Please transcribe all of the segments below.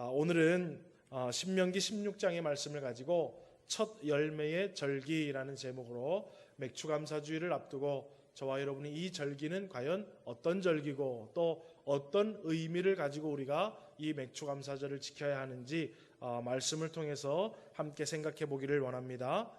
오늘은 신명기 16장의 말씀을 가지고 첫 열매의 절기라는 제목으로 맥추감사주의를 앞두고 저와 여러분이 이 절기는 과연 어떤 절기고 또 어떤 의미를 가지고 우리가 이 맥추감사절을 지켜야 하는지 말씀을 통해서 함께 생각해 보기를 원합니다.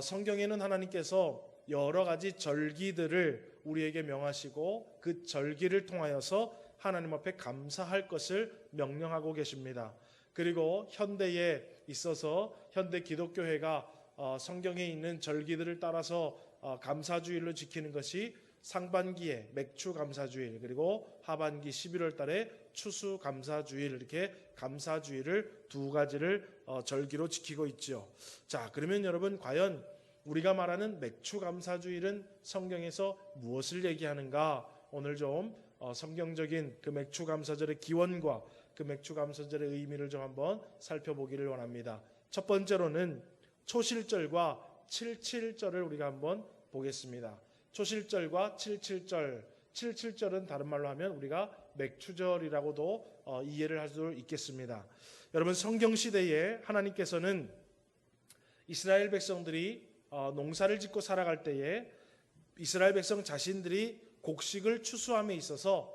성경에는 하나님께서 여러 가지 절기들을 우리에게 명하시고 그 절기를 통하여서 하나님 앞에 감사할 것을 명령하고 계십니다. 그리고 현대에 있어서 현대 기독교회가 성경에 있는 절기들을 따라서 감사주일로 지키는 것이 상반기에 맥추감사주일, 그리고 하반기 11월 달에 추수감사주일, 이렇게 감사주일을 두 가지를 절기로 지키고 있죠. 자, 그러면 여러분, 과연 우리가 말하는 맥추감사주일은 성경에서 무엇을 얘기하는가? 오늘 좀 성경적인 그 맥추감사절의 기원과 그 맥추감사절의 의미를 좀 한번 살펴보기를 원합니다. 첫 번째로는 초실절과 칠칠절을 우리가 한번 보겠습니다. 초실절과 칠칠절, 칠칠절은 다른 말로 하면 우리가 맥추절이라고도 이해를 할 수 있겠습니다. 여러분, 성경시대에 하나님께서는 이스라엘 백성들이 농사를 짓고 살아갈 때에 이스라엘 백성 자신들이 곡식을 추수함에 있어서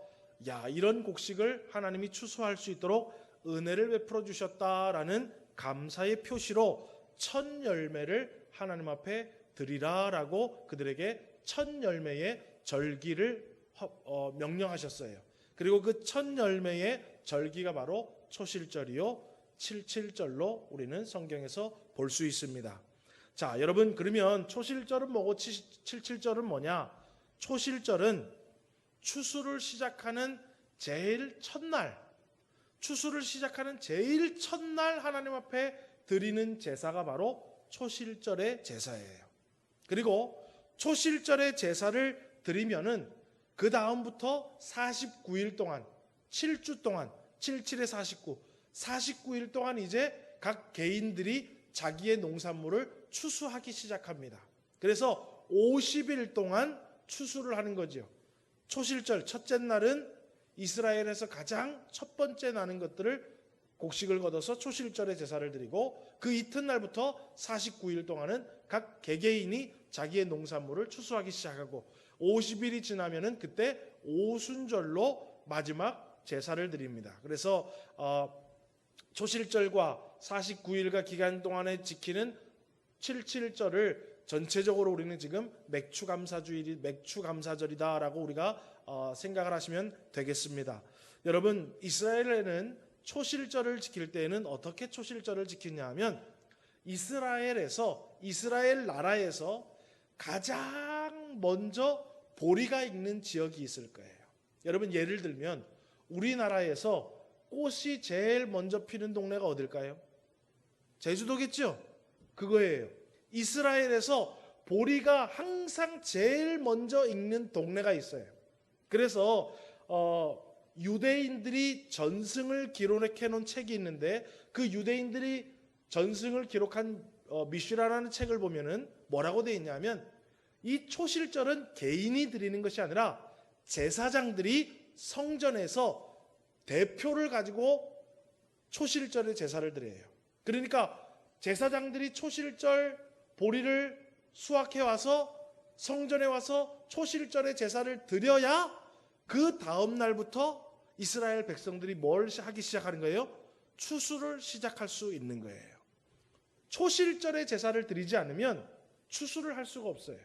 이런 곡식을 하나님이 추수할 수 있도록 은혜를 베풀어 주셨다라는 감사의 표시로 첫 열매를 하나님 앞에 드리라라고 그들에게 첫 열매의 절기를 명령하셨어요. 그리고 그 첫 열매의 절기가 바로 초실절이요 칠칠절로 우리는 성경에서 볼 수 있습니다. 자, 여러분, 그러면 초실절은 뭐고 칠칠절은 뭐냐? 초실절은 추수를 시작하는 제일 첫날, 추수를 시작하는 제일 첫날 하나님 앞에 드리는 제사가 바로 초실절의 제사예요. 그리고 초실절의 제사를 드리면은 그 다음부터 49일 동안, 7주 동안, 77에 49, 49일 동안 이제 각 개인들이 자기의 농산물을 추수하기 시작합니다. 그래서 50일 동안 추수를 하는 거죠. 초실절 첫째 날은 이스라엘에서 가장 첫 번째 나는 것들을 곡식을 걷어서 초실절의 제사를 드리고, 그 이튿날부터 49일 동안은 각 개개인이 자기의 농산물을 추수하기 시작하고, 50일이 지나면은 그때 오순절로 마지막 제사를 드립니다. 그래서 초실절과 49일과 기간 동안에 지키는 칠칠절을 전체적으로 우리는 지금 맥추감사절이다라고 우리가 생각을 하시면 되겠습니다. 여러분, 이스라엘에는 초실절을 지킬 때에는 어떻게 초실절을 지키냐 하면 이스라엘 나라에서 가장 먼저 보리가 익는 지역이 있을 거예요. 여러분, 예를 들면 우리나라에서 꽃이 제일 먼저 피는 동네가 어딜까요? 제주도겠죠? 그거예요. 이스라엘에서 보리가 항상 제일 먼저 익는 동네가 있어요. 그래서 유대인들이 전승을 기록해 놓은 책이 있는데, 그 유대인들이 전승을 기록한 미슈라라는 책을 보면은 뭐라고 되어 있냐면, 이 초실절은 개인이 드리는 것이 아니라 제사장들이 성전에서 대표를 가지고 초실절의 제사를 드려요. 그러니까 제사장들이 초실절 보리를 수확해 와서 성전에 와서 초실절의 제사를 드려야 그 다음 날부터 이스라엘 백성들이 뭘 하기 시작하는 거예요? 추수를 시작할 수 있는 거예요. 초실절의 제사를 드리지 않으면 추수를 할 수가 없어요.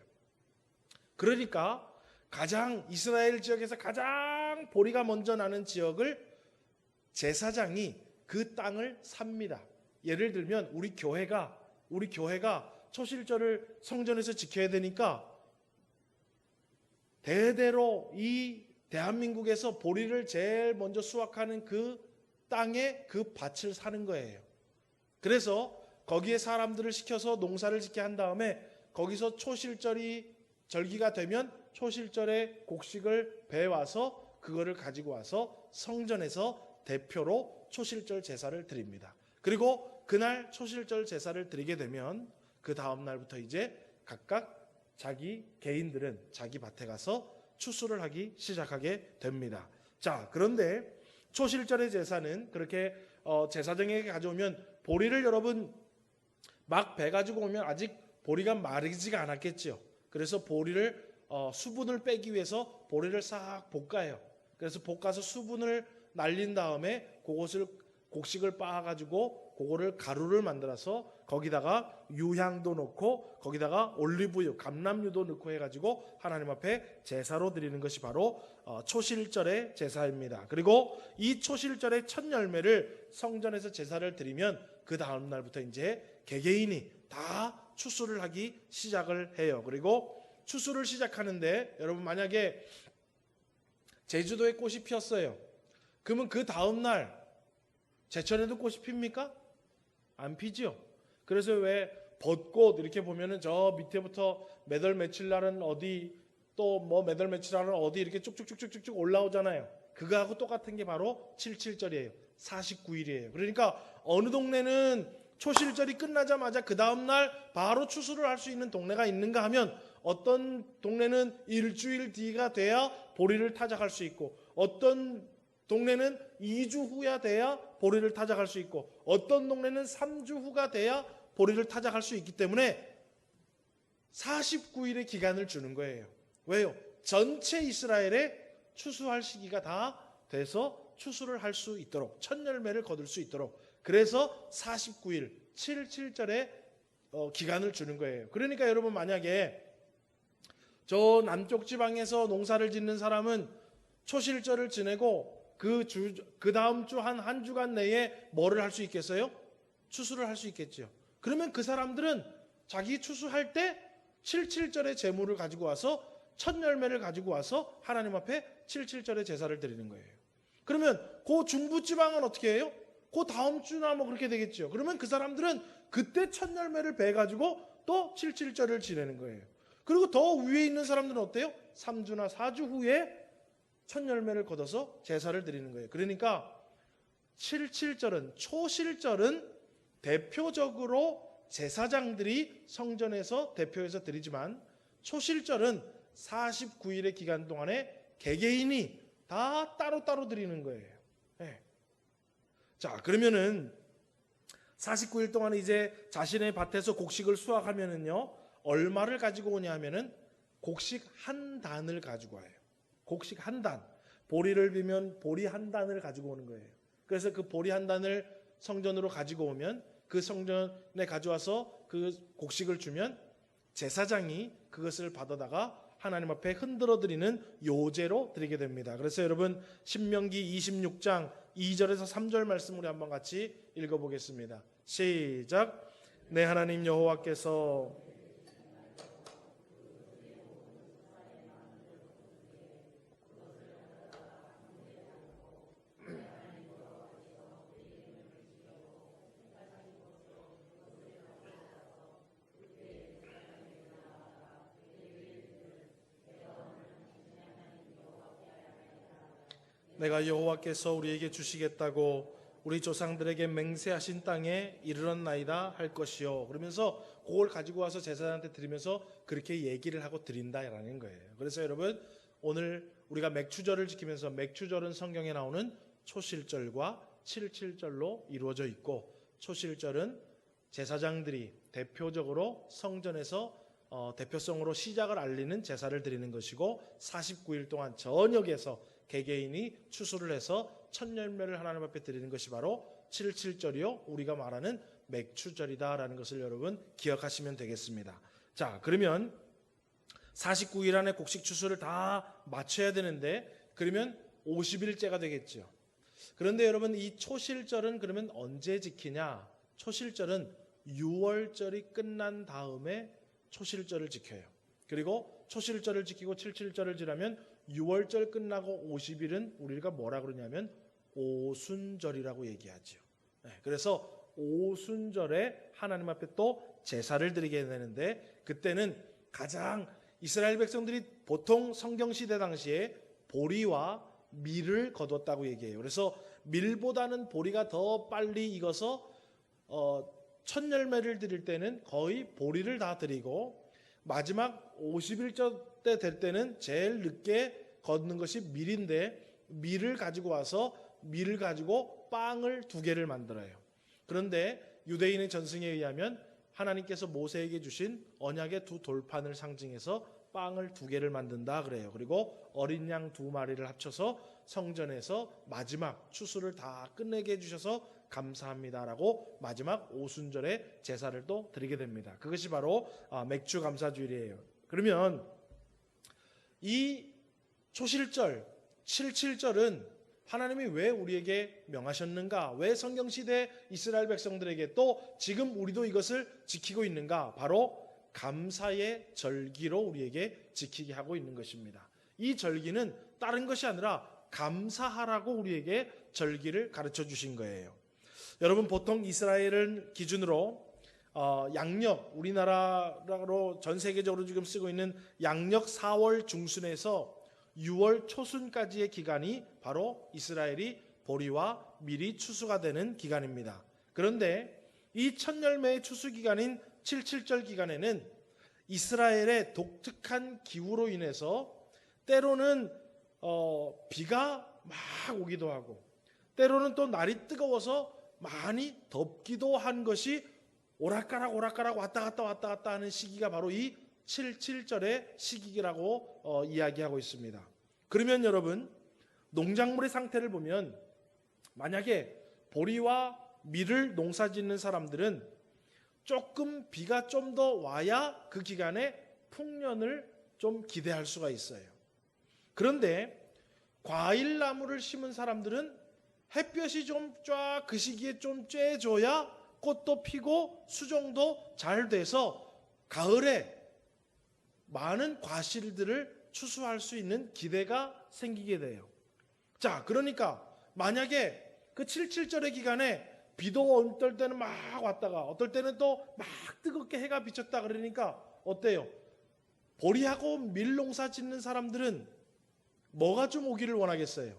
그러니까 이스라엘 지역에서 가장 보리가 먼저 나는 지역을 제사장이 그 땅을 삽니다. 예를 들면 우리 교회가 초실절을 성전에서 지켜야 되니까 대대로 이 대한민국에서 보리를 제일 먼저 수확하는 그 땅에 그 밭을 사는 거예요. 그래서 거기에 사람들을 시켜서 농사를 짓게 한 다음에 거기서 절기가 되면 초실절의 곡식을 배와서 그거를 가지고 와서 성전에서 대표로 초실절 제사를 드립니다. 그리고 그날 초실절 제사를 드리게 되면 그 다음 날부터 이제 각각 자기 개인들은 자기 밭에 가서 추수를 하기 시작하게 됩니다. 자, 그런데 초실절의 제사는 그렇게 제사장에게 가져오면 보리를 여러분 막 배 가지고 오면 아직 보리가 마르지가 않았겠죠. 그래서 보리를 수분을 빼기 위해서 보리를 싹 볶아요. 그래서 볶아서 수분을 날린 다음에 그것을 곡식을 빻아가지고 그거를 가루를 만들어서 거기다가 유향도 넣고 거기다가 올리브유, 감람유도 넣고 해가지고 하나님 앞에 제사로 드리는 것이 바로 초실절의 제사입니다. 그리고 이 초실절의 첫 열매를 성전에서 제사를 드리면 그 다음 날부터 이제 개개인이 다 추수를 하기 시작을 해요. 그리고 추수를 시작하는데 여러분 만약에 제주도에 꽃이 피었어요. 그러면 그 다음 날 제천에도 꽃이 핍니까? 안 피죠. 그래서 왜 벚꽃 이렇게 보면은 저 밑에부터 몇 월 며칠 날은 어디 또 뭐 몇 월 며칠 날은 어디 이렇게 쭉쭉쭉쭉쭉 올라오잖아요. 그거하고 똑같은 게 바로 77절이에요. 49일이에요. 그러니까 어느 동네는 초실절이 끝나자마자 그 다음 날 바로 추수를 할 수 있는 동네가 있는가 하면 어떤 동네는 일주일 뒤가 돼야 보리를 타작할 수 있고 어떤 동네는 2주 후야 돼야 보리를 타작할 수 있고 어떤 동네는 3주 후가 돼야 보리를 타작할 수 있기 때문에 49일의 기간을 주는 거예요. 왜요? 전체 이스라엘에 추수할 시기가 다 돼서 추수를 할 수 있도록 첫 열매를 거둘 수 있도록 그래서 49일 77절에 기간을 주는 거예요. 그러니까 여러분 만약에 저 남쪽 지방에서 농사를 짓는 사람은 초실절을 지내고 그 다음 주 한 주간 내에 뭐를 할 수 있겠어요? 추수를 할 수 있겠죠. 그러면 그 사람들은 자기 추수할 때 77절의 제물을 가지고 와서 첫 열매를 가지고 와서 하나님 앞에 77절의 제사를 드리는 거예요. 그러면 그 중부 지방은 어떻게 해요? 그 다음 주나 뭐 그렇게 되겠죠. 그러면 그 사람들은 그때 첫 열매를 배 가지고 또 77절을 지내는 거예요. 그리고 더 위에 있는 사람들은 어때요? 3주나 4주 후에 첫 열매를 거둬서 제사를 드리는 거예요. 그러니까 77절은 초실절은 대표적으로 제사장들이 성전에서 대표해서 드리지만 초실절은 49일의 기간 동안에 개개인이 다 따로따로 드리는 거예요. 네. 자, 그러면은 49일 동안 이제 자신의 밭에서 곡식을 수확하면은요 얼마를 가지고 오냐 하면은 곡식 한 단을 가지고 와요. 곡식 한 단. 보리를 비면 보리 한 단을 가지고 오는 거예요. 그래서 그 보리 한 단을 성전으로 가지고 오면 그 성전에 가져와서 그 곡식을 주면 제사장이 그것을 받아다가 하나님 앞에 흔들어 드리는 요제로 드리게 됩니다. 그래서 여러분 신명기 26장 2절에서 3절 말씀 우리 한번 같이 읽어보겠습니다. 시작. 내 하나님 여호와께서 내가 여호와께서 우리에게 주시겠다고 우리 조상들에게 맹세하신 땅에 이르렀나이다 할 것이요. 그러면서 그걸 가지고 와서 제사장한테 드리면서 그렇게 얘기를 하고 드린다라는 거예요. 그래서 여러분 오늘 우리가 맥추절을 지키면서 맥추절은 성경에 나오는 초실절과 77절로 이루어져 있고 초실절은 제사장들이 대표적으로 성전에서 대표성으로 시작을 알리는 제사를 드리는 것이고 49일 동안 전역에서 개개인이 추수를 해서 첫 열매를 하나님 앞에 드리는 것이 바로 77절이요 우리가 말하는 맥추절이다라는 것을 여러분 기억하시면 되겠습니다. 자, 그러면 49일 안에 곡식 추수를 다 마쳐야 되는데 그러면 50일째가 되겠죠. 그런데 여러분 이 초실절은 그러면 언제 지키냐? 초실절은 6월절이 끝난 다음에 초실절을 지켜요. 그리고 초실절을 지키고 77절을 지나면 6월절 끝나고 50일은 우리가 뭐라 그러냐면 오순절이라고 얘기하죠. 그래서 오순절에 하나님 앞에 또 제사를 드리게 되는데 그때는 가장 이스라엘 백성들이 보통 성경시대 당시에 보리와 밀을 거뒀다고 얘기해요. 그래서 밀보다는 보리가 더 빨리 익어서 첫 열매를 드릴 때는 거의 보리를 다 드리고 마지막 50일째 때 될 때는 제일 늦게 걷는 것이 밀인데 밀을 가지고 와서 밀을 가지고 빵을 2개를 만들어요. 그런데 유대인의 전승에 의하면 하나님께서 모세에게 주신 언약의 2 돌판을 상징해서 빵을 2개를 만든다 그래요. 그리고 어린 양 2마리를 합쳐서 성전에서 마지막 추수를 다 끝내게 해주셔서 감사합니다라고 마지막 오순절에 제사를 또 드리게 됩니다. 그것이 바로 맥주 감사주일이에요. 그러면 이 초실절 77절은 하나님이 왜 우리에게 명하셨는가? 왜 성경시대 이스라엘 백성들에게 또 지금 우리도 이것을 지키고 있는가? 바로 감사의 절기로 우리에게 지키게 하고 있는 것입니다. 이 절기는 다른 것이 아니라 감사하라고 우리에게 절기를 가르쳐 주신 거예요. 여러분, 보통 이스라엘을 기준으로 양력, 우리나라로 전 세계적으로 지금 쓰고 있는 양력 4월 중순에서 6월 초순까지의 기간이 바로 이스라엘이 보리와 밀이 추수가 되는 기간입니다. 그런데 이 첫 열매의 추수 기간인 77절 기간에는 이스라엘의 독특한 기후로 인해서 때로는 비가 막 오기도 하고 때로는 또 날이 뜨거워서 많이 덥기도 한 것이 오락가락 왔다 갔다 하는 시기가 바로 이 77절의 시기라고 이야기하고 있습니다. 그러면 여러분, 농작물의 상태를 보면 만약에 보리와 밀을 농사 짓는 사람들은 조금 비가 좀 더 와야 그 기간에 풍년을 좀 기대할 수가 있어요. 그런데 과일나무를 심은 사람들은 햇볕이 좀 쫙 그 시기에 좀 쬐줘야 꽃도 피고 수종도 잘 돼서 가을에 많은 과실들을 추수할 수 있는 기대가 생기게 돼요. 자, 그러니까 만약에 그 77절의 기간에 비도 어떨 때는 막 왔다가 어떨 때는 또 막 뜨겁게 해가 비쳤다 그러니까 어때요? 보리하고 밀 농사 짓는 사람들은 뭐가 좀 오기를 원하겠어요?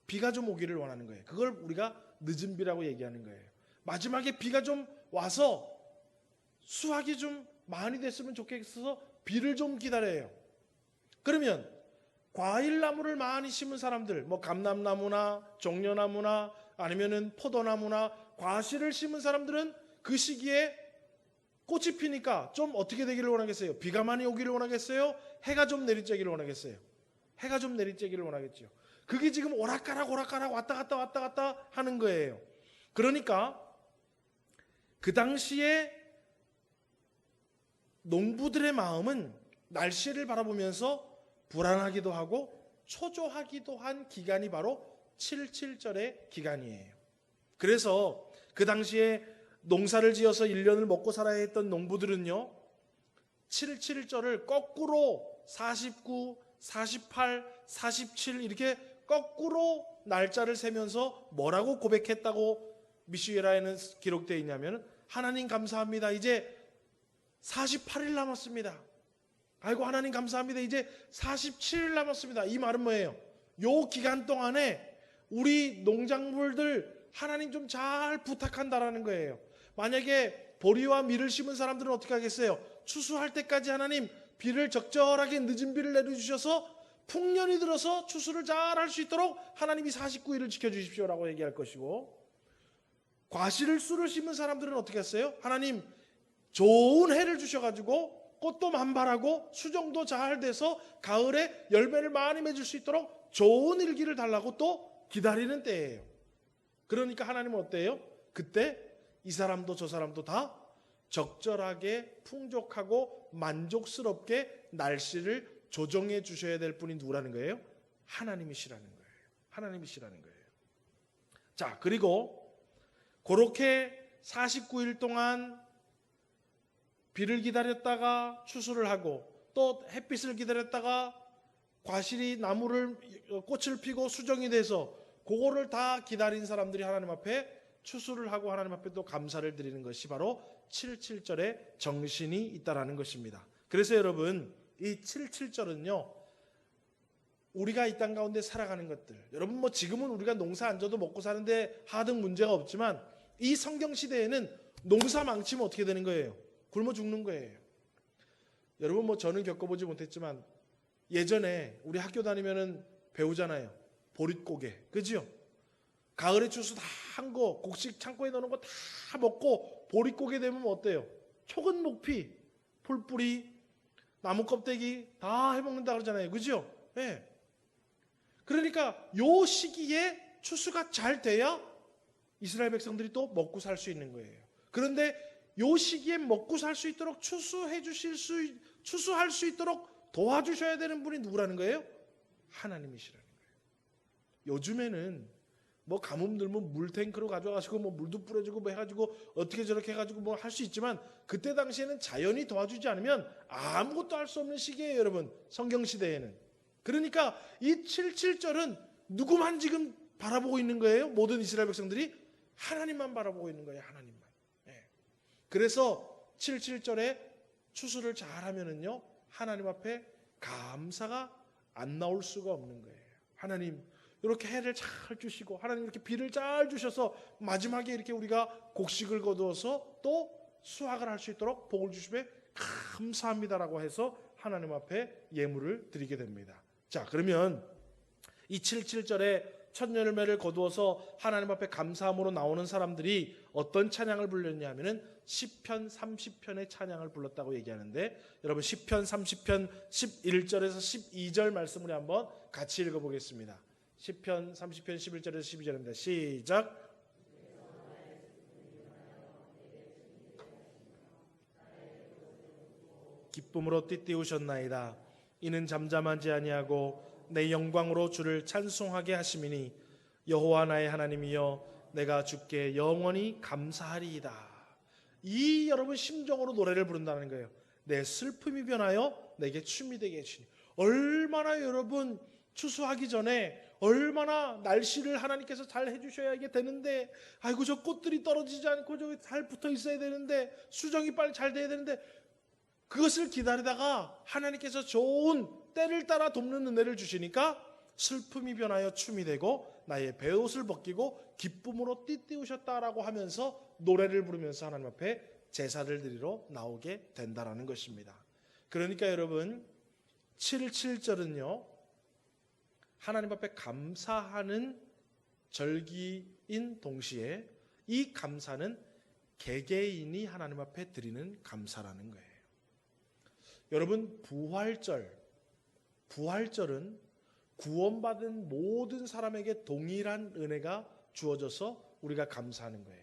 비가 좀 오기를 원하는 거예요. 그걸 우리가 늦은 비라고 얘기하는 거예요. 마지막에 비가 좀 와서 수확이 좀 많이 됐으면 좋겠어서 비를 좀 기다려요. 그러면 과일나무를 많이 심은 사람들, 뭐 감람나무나 종려나무나 아니면은 포도나무나 과실을 심은 사람들은 그 시기에 꽃이 피니까 좀 어떻게 되기를 원하겠어요? 비가 많이 오기를 원하겠어요? 해가 좀 내리쬐기를 원하겠어요? 해가 좀 내리쬐기를 원하겠죠. 그게 지금 오락가락 왔다 갔다 하는 거예요. 그러니까 그 당시에 농부들의 마음은 날씨를 바라보면서 불안하기도 하고 초조하기도 한 기간이 바로 77절의 기간이에요. 그래서 그 당시에 농사를 지어서 1년을 먹고 살아야 했던 농부들은요, 77절을 거꾸로 49, 48, 47 이렇게 거꾸로 날짜를 세면서 뭐라고 고백했다고 미슈에라에는 기록되어 있냐면, 하나님 감사합니다. 이제 48일 남았습니다. 아이고 하나님 감사합니다. 이제 47일 남았습니다. 이 말은 뭐예요? 요 기간 동안에 우리 농작물들 하나님 좀 잘 부탁한다라는 거예요. 만약에 보리와 밀을 심은 사람들은 어떻게 하겠어요? 추수할 때까지 하나님 비를 적절하게 늦은 비를 내려주셔서 풍년이 들어서 추수를 잘 할 수 있도록 하나님이 49일을 지켜주십시오라고 얘기할 것이고, 과실을 쑥을 심은 사람들은 어떻게 했어요? 하나님 좋은 해를 주셔가지고 꽃도 만발하고 수정도 잘 돼서 가을에 열매를 많이 맺을 수 있도록 좋은 일기를 달라고 또 기다리는 때예요. 그러니까 하나님은 어때요? 그때 이 사람도 저 사람도 다 적절하게 풍족하고 만족스럽게 날씨를 조정해 주셔야 될 분이 누구라는 거예요? 하나님이시라는 거예요. 하나님이시라는 거예요. 자, 그리고 그렇게 49일 동안 비를 기다렸다가 추수를 하고 또 햇빛을 기다렸다가 과실이 나무를 꽃을 피고 수정이 돼서 그거를 다 기다린 사람들이 하나님 앞에 추수를 하고 하나님 앞에 또 감사를 드리는 것이 바로 77절의 정신이 있다라는 것입니다. 그래서 여러분, 이 77절은요, 우리가 이 땅 가운데 살아가는 것들, 여러분 뭐 지금은 우리가 농사 안 져도 먹고 사는데 하등 문제가 없지만 이 성경 시대에는 농사 망치면 어떻게 되는 거예요? 굶어 죽는 거예요. 여러분 뭐 저는 겪어보지 못했지만 예전에 우리 학교 다니면은 배우잖아요. 보릿고개, 그죠? 가을에 추수 다 한 거, 곡식 창고에 넣는 거 다 먹고 보릿고개 되면 어때요? 촉은 목피, 풀뿌리, 나무 껍데기 다 해먹는다 그러잖아요. 그죠? 예. 그러니까 요 시기에 추수가 잘 돼야 이스라엘 백성들이 또 먹고 살 수 있는 거예요. 그런데 요 시기에 먹고 살 수 있도록 추수할 수 있도록 도와주셔야 되는 분이 누구라는 거예요? 하나님이시라는 거예요. 요즘에는 뭐 가뭄 들면 물탱크로 가져가시고 뭐 물도 뿌려주고 뭐 해가지고 어떻게 저렇게 해가지고 뭐 할 수 있지만, 그때 당시에는 자연이 도와주지 않으면 아무것도 할 수 없는 시기예요, 여러분. 성경 시대에는. 그러니까 이 77절은 누구만 지금 바라보고 있는 거예요? 모든 이스라엘 백성들이 하나님만 바라보고 있는 거예요. 하나님만. 예. 그래서 77절에 추수를 잘하면은요, 하나님 앞에 감사가 안 나올 수가 없는 거예요. 하나님 이렇게 해를 잘 주시고, 하나님 이렇게 비를 잘 주셔서 마지막에 이렇게 우리가 곡식을 거두어서 또 수확을 할 수 있도록 복을 주시면 감사합니다라고 해서 하나님 앞에 예물을 드리게 됩니다. 자, 그러면 이 77절에 첫 열매를 거두어서 하나님 앞에 감사함으로 나오는 사람들이 어떤 찬양을 불렀냐면은 시편 30편의 찬양을 불렀다고 얘기하는데, 여러분 시편 30편 11절에서 12절 말씀을 한번 같이 읽어보겠습니다. 시편 30편 11절에서 12절입니다. 시작. 기쁨으로 띠띠우셨나이다. 이는 잠잠하지 아니하고 내 영광으로 주를 찬송하게 하심이니, 여호와 나의 하나님이여 내가 주께 영원히 감사하리이다. 이 여러분 심정으로 노래를 부른다는 거예요. 내 슬픔이 변하여 내게 춤이 되게 해주시니. 얼마나 여러분 추수하기 전에 얼마나 날씨를 하나님께서 잘 해주셔야 이게 되는데, 아이고 저 꽃들이 떨어지지 않고 저기 잘 붙어 있어야 되는데, 수정이 빨리 잘 돼야 되는데, 그것을 기다리다가 하나님께서 좋은 때를 따라 돕는 은혜를 주시니까 슬픔이 변하여 춤이 되고 나의 베옷을 벗기고 기쁨으로 띠띠우셨다라고 하면서 노래를 부르면서 하나님 앞에 제사를 드리러 나오게 된다라는 것입니다. 그러니까 여러분 77절은요, 하나님 앞에 감사하는 절기인 동시에 이 감사는 개개인이 하나님 앞에 드리는 감사라는 거예요. 여러분 부활절은 구원받은 모든 사람에게 동일한 은혜가 주어져서 우리가 감사하는 거예요.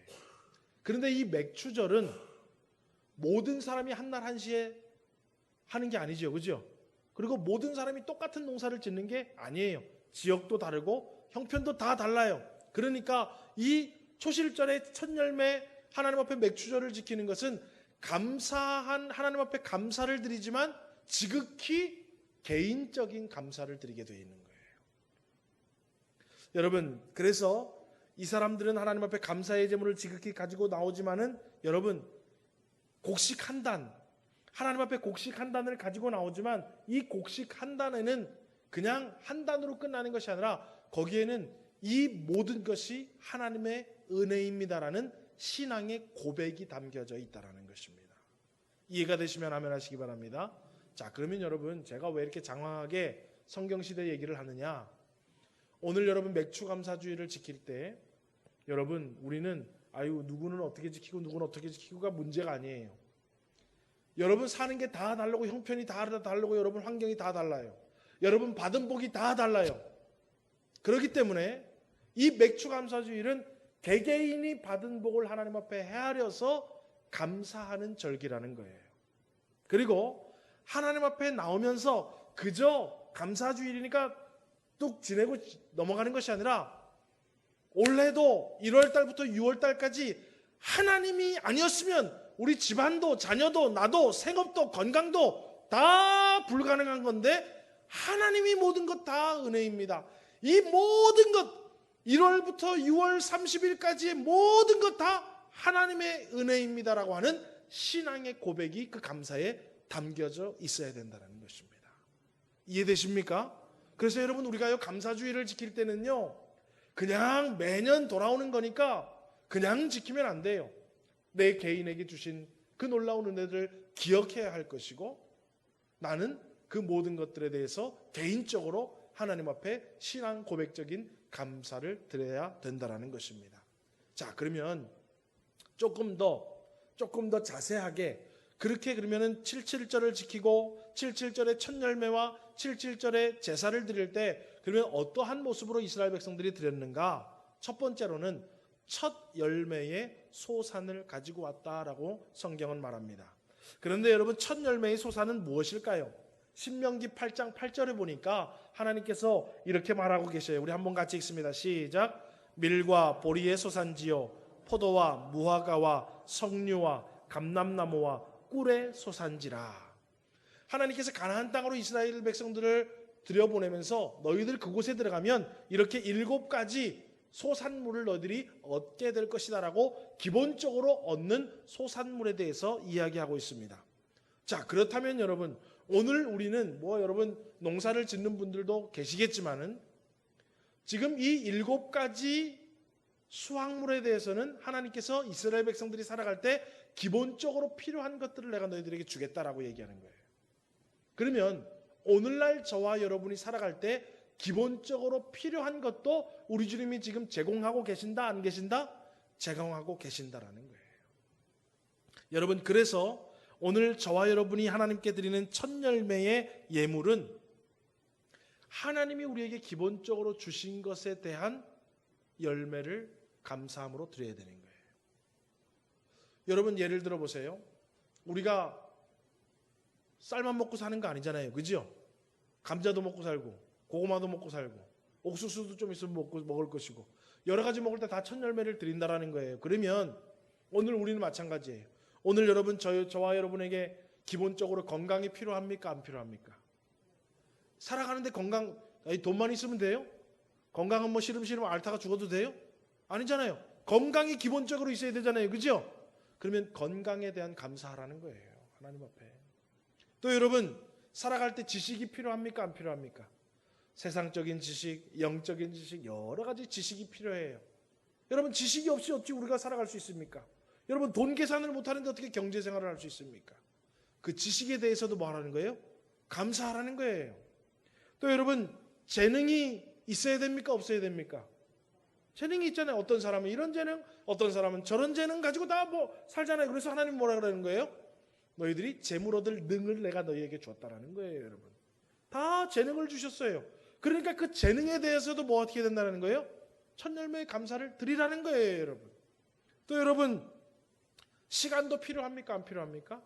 그런데 이 맥추절은 모든 사람이 한날 한시에 하는 게 아니죠, 그죠? 그리고 모든 사람이 똑같은 농사를 짓는 게 아니에요. 지역도 다르고 형편도 다 달라요. 그러니까 이 초실절의 첫 열매 하나님 앞에 맥추절을 지키는 것은 감사한 하나님 앞에 감사를 드리지만 지극히 개인적인 감사를 드리게 되어 있는 거예요. 여러분, 그래서 이 사람들은 하나님 앞에 감사의 제물을 지극히 가지고 나오지만은, 여러분 곡식 한 단, 하나님 앞에 곡식 한 단을 가지고 나오지만 이 곡식 한 단에는 그냥 한 단으로 끝나는 것이 아니라 거기에는 이 모든 것이 하나님의 은혜입니다라는 신앙의 고백이 담겨져 있다는 것입니다. 이해가 되시면 아멘 하시기 바랍니다. 자, 그러면 여러분 제가 왜 이렇게 장황하게 성경시대 얘기를 하느냐, 오늘 여러분 맥추감사주의를 지킬 때 여러분 우리는 누구는 어떻게 지키고 누구는 어떻게 지키고가 문제가 아니에요. 여러분 사는 게 다 다르고 형편이 다 다르고 여러분 환경이 다 달라요. 여러분 받은 복이 다 달라요. 그렇기 때문에 이 맥추감사주일은 개개인이 받은 복을 하나님 앞에 헤아려서 감사하는 절기라는 거예요. 그리고 하나님 앞에 나오면서 그저 감사주일이니까 뚝 지내고 넘어가는 것이 아니라 올해도 1월달부터 6월달까지 하나님이 아니었으면 우리 집안도 자녀도 나도 생업도 건강도 다 불가능한 건데 하나님이 모든 것 다 은혜입니다. 이 모든 것 1월부터 6월 30일까지의 모든 것 다 하나님의 은혜입니다라고 하는 신앙의 고백이 그 감사에 담겨져 있어야 된다는 것입니다. 이해되십니까? 그래서 여러분 우리가 감사주의를 지킬 때는요, 그냥 매년 돌아오는 거니까 그냥 지키면 안 돼요. 내 개인에게 주신 그 놀라운 은혜를 기억해야 할 것이고, 나는 그 모든 것들에 대해서 개인적으로 하나님 앞에 신앙 고백적인 감사를 드려야 된다라는 것입니다. 자, 그러면 조금 더 자세하게 그렇게 그러면은 77절을 지키고 77절의 첫 열매와 77절의 제사를 드릴 때 그러면 어떠한 모습으로 이스라엘 백성들이 드렸는가? 첫 번째로는 첫 열매의 소산을 가지고 왔다라고 성경은 말합니다. 그런데 여러분, 첫 열매의 소산은 무엇일까요? 신명기 8장 8절에 보니까 하나님께서 이렇게 말하고 계셔요. 우리 한번 같이 읽습니다. 시작. 밀과 보리의 소산지요 포도와 무화과와 석류와 감람나무와 꿀의 소산지라. 하나님께서 가나안 땅으로 이스라엘 백성들을 들여보내면서 너희들 그곳에 들어가면 이렇게 7가지 소산물을 너희들이 얻게 될 것이다 라고 기본적으로 얻는 소산물에 대해서 이야기하고 있습니다. 자, 그렇다면 여러분, 오늘 우리는 여러분 농사를 짓는 분들도 계시겠지만은 지금 이 7가지 수확물에 대해서는 하나님께서 이스라엘 백성들이 살아갈 때 기본적으로 필요한 것들을 내가 너희들에게 주겠다라고 얘기하는 거예요. 그러면 오늘날 저와 여러분이 살아갈 때 기본적으로 필요한 것도 우리 주님이 지금 제공하고 계신다, 안 계신다? 제공하고 계신다라는 거예요. 여러분, 그래서 오늘 저와 여러분이 하나님께 드리는 첫 열매의 예물은 하나님이 우리에게 기본적으로 주신 것에 대한 열매를 감사함으로 드려야 되는 거예요. 여러분, 예를 들어 보세요. 우리가 쌀만 먹고 사는 거 아니잖아요. 그죠? 감자도 먹고 살고 고구마도 먹고 살고 옥수수도 좀 있으면 먹을 것이고 여러 가지 먹을 때 다 첫 열매를 드린다라는 거예요. 그러면 오늘 우리는 마찬가지예요. 오늘 여러분, 저와 여러분에게 기본적으로 건강이 필요합니까? 안 필요합니까? 살아가는데 돈만 있으면 돼요? 건강은 시름시름 앓다가 죽어도 돼요? 아니잖아요. 건강이 기본적으로 있어야 되잖아요. 그죠? 그러면 건강에 대한 감사하라는 거예요. 하나님 앞에. 또 여러분, 살아갈 때 지식이 필요합니까? 안 필요합니까? 세상적인 지식, 영적인 지식, 여러 가지 지식이 필요해요. 여러분, 지식이 없이 어찌 우리가 살아갈 수 있습니까? 여러분, 돈 계산을 못하는데 어떻게 경제생활을 할 수 있습니까? 그 지식에 대해서도 뭐 하라는 거예요? 감사하라는 거예요. 또 여러분, 재능이 있어야 됩니까? 없어야 됩니까? 재능이 있잖아요. 어떤 사람은 이런 재능, 어떤 사람은 저런 재능 가지고 다 살잖아요. 그래서 하나님 뭐라 그러는 거예요? 너희들이 재물 얻을 능을 내가 너희에게 줬다라는 거예요. 여러분, 다 재능을 주셨어요. 그러니까 그 재능에 대해서도 뭐 어떻게 된다는 거예요? 첫 열매의 감사를 드리라는 거예요. 여러분, 또 여러분, 시간도 필요합니까? 안 필요합니까?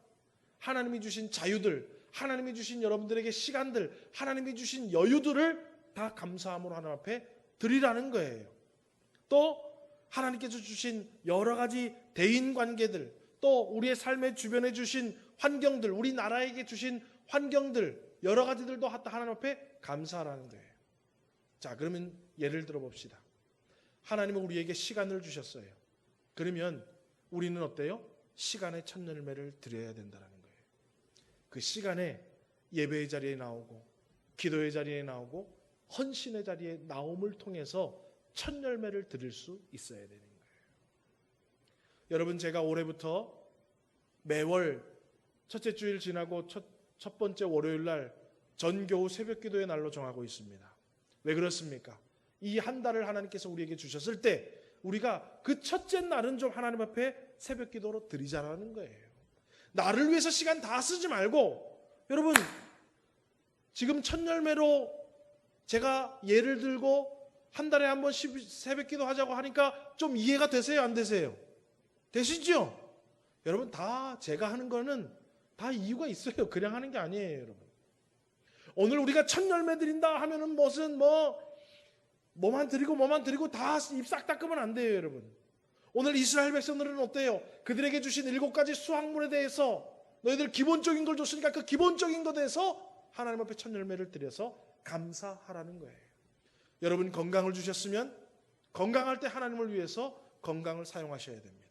하나님이 주신 자유들, 하나님이 주신 여러분들에게 시간들, 하나님이 주신 여유들을 다 감사함으로 하나님 앞에 드리라는 거예요. 또 하나님께서 주신 여러 가지 대인관계들, 또 우리의 삶의 주변에 주신 환경들, 우리나라에게 주신 환경들, 여러 가지들도 하나님 앞에 감사하라는 거예요. 자, 그러면 예를 들어 봅시다. 하나님은 우리에게 시간을 주셨어요. 그러면 우리는 어때요? 시간의 첫 열매를 드려야 된다는 거예요. 그 시간에 예배의 자리에 나오고 기도의 자리에 나오고 헌신의 자리에 나옴을 통해서 첫 열매를 드릴 수 있어야 되는 거예요. 여러분, 제가 올해부터 매월 첫째 주일 지나고 첫 번째 월요일 날 전교우 새벽 기도의 날로 정하고 있습니다. 왜 그렇습니까? 이 한 달을 하나님께서 우리에게 주셨을 때 우리가 그 첫째 날은 좀 하나님 앞에 새벽 기도로 드리자라는 거예요. 나를 위해서 시간 다 쓰지 말고, 여러분, 지금 첫 열매로 제가 예를 들고 한 달에 한 번씩 새벽 기도 하자고 하니까 좀 이해가 되세요? 안 되세요? 되시죠? 여러분, 다 제가 하는 거는 다 이유가 있어요. 그냥 하는 게 아니에요. 여러분, 오늘 우리가 첫 열매 드린다 하면은 뭐만 드리고 다 입 싹 닦으면 안 돼요. 여러분, 오늘 이스라엘 백성들은 어때요? 그들에게 주신 7가지 수확물에 대해서 너희들 기본적인 걸 줬으니까 그 기본적인 것에 대해서 하나님 앞에 첫 열매를 드려서 감사하라는 거예요. 여러분, 건강을 주셨으면 건강할 때 하나님을 위해서 건강을 사용하셔야 됩니다.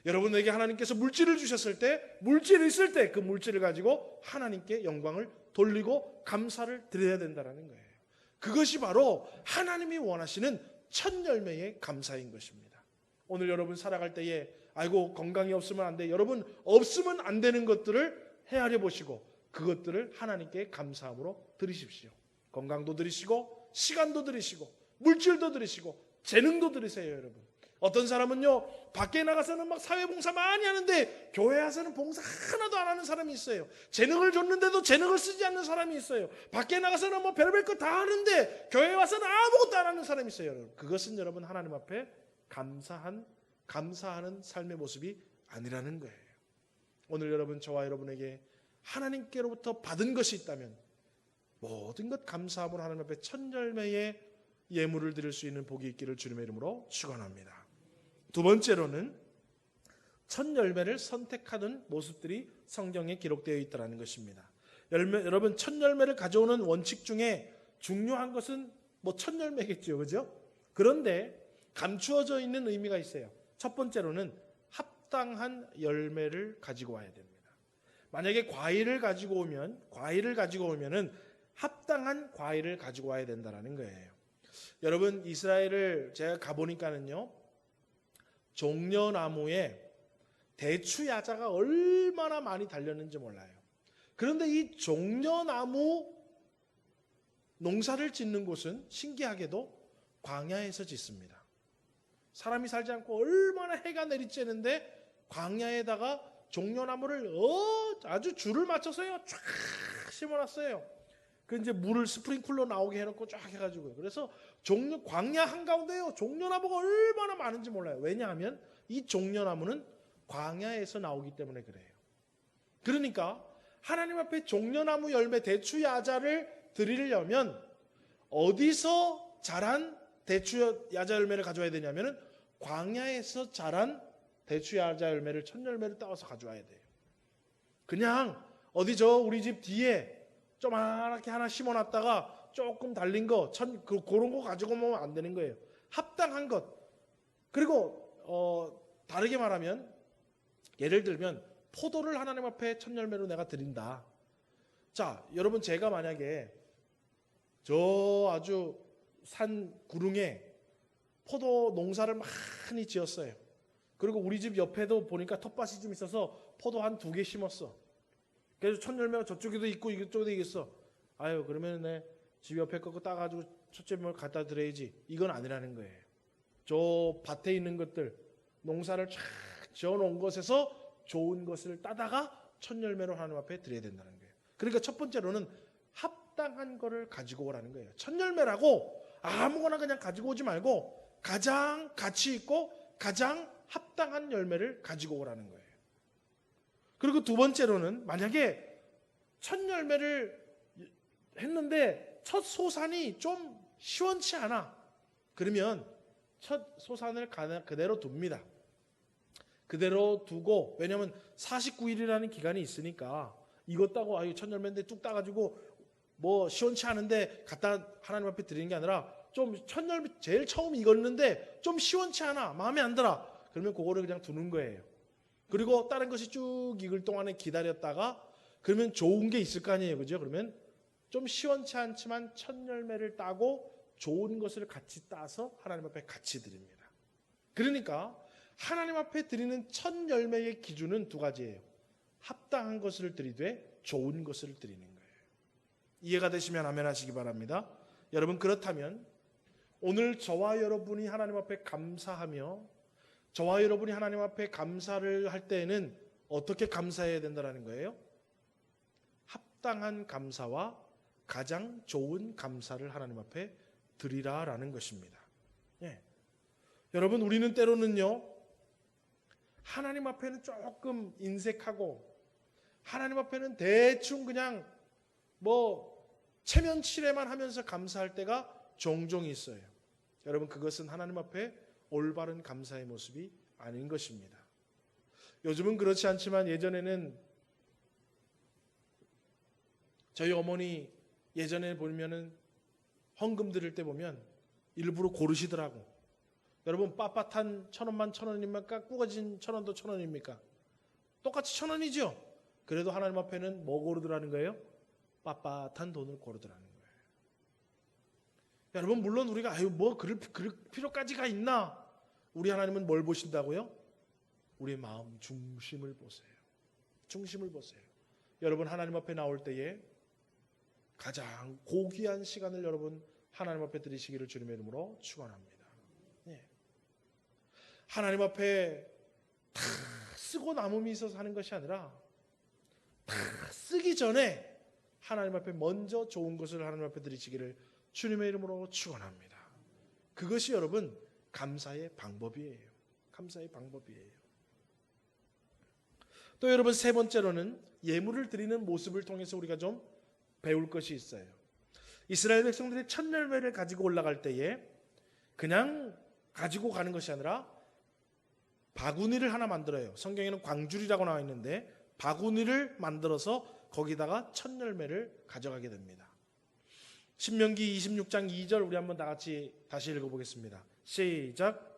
여러분에게 하나님께서 물질을 주셨을 때, 물질이 있을 때 그 물질을 가지고 하나님께 영광을 돌리고 감사를 드려야 된다는 거예요. 그것이 바로 하나님이 원하시는 첫 열매의 감사인 것입니다. 오늘 여러분 살아갈 때에 아이고 건강이 없으면 안 돼. 여러분, 없으면 안 되는 것들을 헤아려 보시고 그것들을 하나님께 감사함으로 드리십시오. 건강도 드리시고 시간도 드리시고 물질도 들이시고 재능도 들이세요, 여러분. 어떤 사람은요, 밖에 나가서는 막 사회봉사 많이 하는데 교회 와서는 봉사 하나도 안 하는 사람이 있어요. 재능을 줬는데도 재능을 쓰지 않는 사람이 있어요. 밖에 나가서는 뭐 별별 거 다 하는데 교회 와서는 아무것도 안 하는 사람이 있어요, 여러분. 그것은 여러분 하나님 앞에 감사하는 삶의 모습이 아니라는 거예요. 오늘 여러분, 저와 여러분에게 하나님께로부터 받은 것이 있다면 모든 것 감사함으로 하나님 앞에 첫 열매의 예물을 드릴 수 있는 복이 있기를 주님의 이름으로 축원합니다. 두 번째로는 첫 열매를 선택하는 모습들이 성경에 기록되어 있다는 것입니다. 여러분, 첫 열매를 가져오는 원칙 중에 중요한 것은 뭐 첫 열매겠죠, 그죠? 그런데 감추어져 있는 의미가 있어요. 첫 번째로는 합당한 열매를 가지고 와야 됩니다. 만약에 과일을 가지고 오면은 합당한 과일을 가지고 와야 된다는 거예요. 여러분, 이스라엘을 제가 가보니까는요, 종려나무에 대추 야자가 얼마나 많이 달렸는지 몰라요. 그런데 이 종려나무 농사를 짓는 곳은 신기하게도 광야에서 짓습니다. 사람이 살지 않고 얼마나 해가 내리쬐는데 광야에다가 종려나무를 아주 줄을 맞춰서요 쫙 심어놨어요. 그 이제 물을 스프링클러 나오게 해놓고 쫙 해가지고요. 그래서 광야 한가운데요 종려나무가 얼마나 많은지 몰라요. 왜냐하면 이 종려나무는 광야에서 나오기 때문에 그래요. 그러니까 하나님 앞에 종려나무 열매 대추 야자를 드리려면 어디서 자란 대추 야자 열매를 가져와야 되냐면은 광야에서 자란 대추 야자 열매를 첫 열매를 따와서 가져와야 돼요. 그냥 어디 우리 집 뒤에 조그맣게 하나 심어놨다가 조금 달린 거 그런 거 가지고 오면 안 되는 거예요. 합당한 것. 그리고 다르게 말하면 예를 들면 포도를 하나님 앞에 첫 열매로 내가 드린다. 자, 여러분, 제가 만약에 저 아주 산 구릉에 포도 농사를 많이 지었어요. 그리고 우리 집 옆에도 보니까 텃밭이 좀 있어서 포도 한 2개 심었어. 그래서 첫 열매가 저쪽에도 있고 이쪽에도 있어. 아유, 그러면 내 집 옆에 거 따가지고 첫째 뭘 갖다 드려야지. 이건 아니라는 거예요. 저 밭에 있는 것들, 농사를 쫙 지어놓은 것에서 좋은 것을 따다가 첫 열매로 하나님 앞에 드려야 된다는 거예요. 그러니까 첫 번째로는 합당한 거를 가지고 오라는 거예요. 첫 열매라고 아무거나 그냥 가지고 오지 말고 가장 가치 있고 가장 합당한 열매를 가지고 오라는 거예요. 그리고 두 번째로는 만약에 첫 열매를 했는데 첫 소산이 좀 시원치 않아. 그러면 첫 소산을 그대로 둡니다. 그대로 두고, 왜냐하면 49일이라는 기간이 있으니까 이것 따고 첫 열매인데 뚝 따가지고 뭐 시원치 않은데 갖다 하나님 앞에 드리는 게 아니라 좀 첫 열매 제일 처음 익었는데 좀 시원치 않아, 마음에 안 들어. 그러면 그거를 그냥 두는 거예요. 그리고 다른 것이 쭉 익을 동안에 기다렸다가 그러면 좋은 게 있을 거 아니에요, 그죠? 그러면 좀 시원치 않지만 첫 열매를 따고 좋은 것을 같이 따서 하나님 앞에 같이 드립니다. 그러니까 하나님 앞에 드리는 첫 열매의 기준은 2가지예요. 합당한 것을 드리되 좋은 것을 드리는 거예요. 이해가 되시면 아멘 하시기 바랍니다. 여러분, 그렇다면 오늘 저와 여러분이 하나님 앞에 감사하며 저와 여러분이 하나님 앞에 감사를 할 때에는 어떻게 감사해야 된다는 거예요? 합당한 감사와 가장 좋은 감사를 하나님 앞에 드리라라는 것입니다. 예. 여러분, 우리는 때로는요 하나님 앞에는 조금 인색하고 하나님 앞에는 대충 그냥 뭐 체면치레만 하면서 감사할 때가 종종 있어요. 여러분, 그것은 하나님 앞에 올바른 감사의 모습이 아닌 것입니다. 요즘은 그렇지 않지만 예전에는 저희 어머니 예전에 보면은 헌금 드릴 때 보면 일부러 고르시더라고. 여러분, 빳빳한 1,000원만 1,000원입니까? 꾸겨진 1,000원도 1,000원입니까? 똑같이 1,000원이죠. 그래도 하나님 앞에는 뭐 고르더라는 거예요? 빳빳한 돈을 고르더라는 거예요. 여러분, 물론 우리가 뭐 그럴 필요까지가 있나? 우리 하나님은 뭘 보신다고요? 우리의 마음 중심을 보세요. 중심을 보세요. 여러분, 하나님 앞에 나올 때에 가장 고귀한 시간을 여러분 하나님 앞에 드리시기를 주님의 이름으로 축원합니다. 예. 하나님 앞에 다 쓰고 남음이 있어서 하는 것이 아니라 다 쓰기 전에 하나님 앞에 먼저 좋은 것을 하나님 앞에 드리시기를 주님의 이름으로 축원합니다. 그것이 여러분 감사의 방법이에요. 감사의 방법이에요. 또 여러분 세 번째로는 예물을 드리는 모습을 통해서 우리가 좀 배울 것이 있어요. 이스라엘 백성들이 첫 열매를 가지고 올라갈 때에 그냥 가지고 가는 것이 아니라 바구니를 하나 만들어요. 성경에는 광주리라고 나와 있는데 바구니를 만들어서 거기다가 첫 열매를 가져가게 됩니다. 신명기 26장 2절 우리 한번 다 같이 다시 읽어보겠습니다. 시작.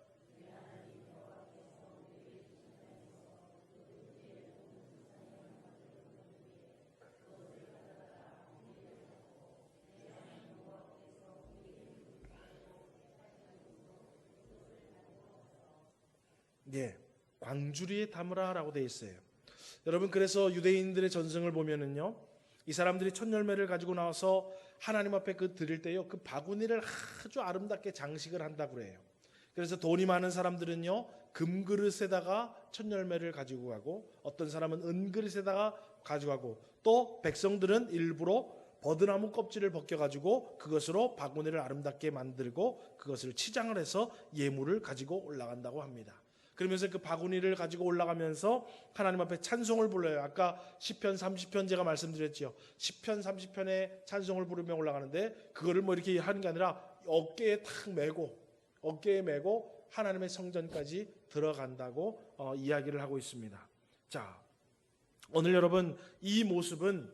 예, 광주리에 담으라라고 되어 있어요. 여러분 그래서 유대인들의 전승을 보면은요, 이 사람들이 첫 열매를 가지고 나와서 하나님 앞에 그 드릴 때요, 그 바구니를 아주 아름답게 장식을 한다고 그래요. 그래서 돈이 많은 사람들은요, 금그릇에다가 첫 열매를 가지고 가고, 어떤 사람은 은그릇에다가 가져가고, 또 백성들은 일부러 버드나무 껍질을 벗겨가지고 그것으로 바구니를 아름답게 만들고 그것을 치장을 해서 예물을 가지고 올라간다고 합니다. 그러면서 그 바구니를 가지고 올라가면서 하나님 앞에 찬송을 불러요. 아까 시편 30편 제가 말씀드렸죠. 시편 30편에 찬송을 부르며 올라가는데 그거를 뭐 이렇게 하는 게 아니라 어깨에 메고 하나님의 성전까지 들어간다고 이야기를 하고 있습니다. 자, 오늘 여러분 이 모습은